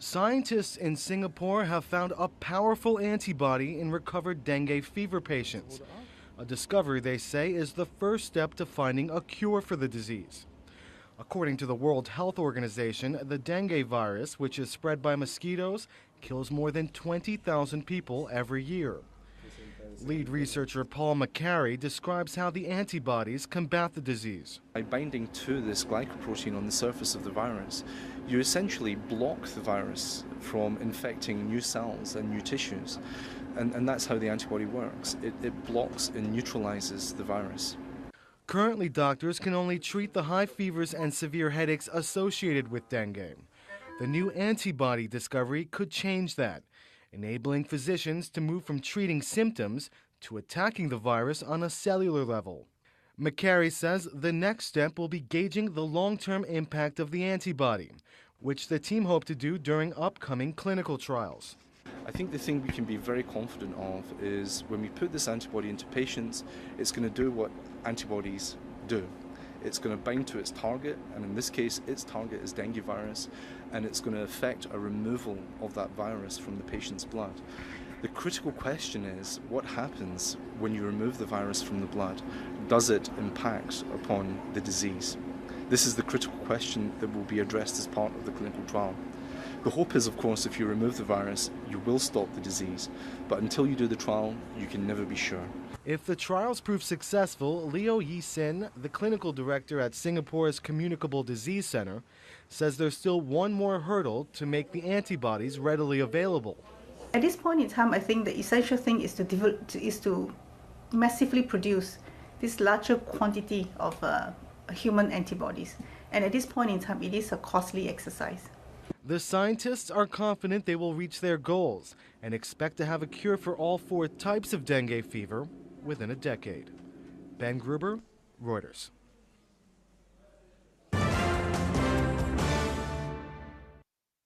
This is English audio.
Scientists in Singapore have found a powerful antibody in recovered dengue fever patients. A discovery, they say, is the first step to finding a cure for the disease. According to the World Health Organization, the dengue virus, which is spread by mosquitoes, kills more than 20,000 people every year. Lead researcher Paul McCarry describes how the antibodies combat the disease. By binding to this glycoprotein on the surface of the virus, you essentially block the virus from infecting new cells and new tissues. And that's how the antibody works. It blocks and neutralizes the virus. Currently, doctors can only treat the high fevers and severe headaches associated with dengue. The new antibody discovery could change that, enabling physicians to move from treating symptoms to attacking the virus on a cellular level. McCarry says the next step will be gauging the long-term impact of the antibody, which the team hope to do during upcoming clinical trials. I think the thing we can be very confident of is when we put this antibody into patients, it's going to do what antibodies do. It's going to bind to its target, and in this case, its target is dengue virus, and it's going to affect a removal of that virus from the patient's blood. The critical question is, what happens when you remove the virus from the blood? Does it impact upon the disease? This is the critical question that will be addressed as part of the clinical trial. The hope is, of course, if you remove the virus, you will stop the disease. But until you do the trial, you can never be sure. If the trials prove successful, Leo Yi Sin, the clinical director at Singapore's Communicable Disease Center, says there's still one more hurdle to make the antibodies readily available. At this point in time, I think the essential thing is to massively produce this larger quantity of human antibodies. And at this point in time, it is a costly exercise. The scientists are confident they will reach their goals and expect to have a cure for all 4 types of dengue fever within a decade. Ben Gruber, Reuters.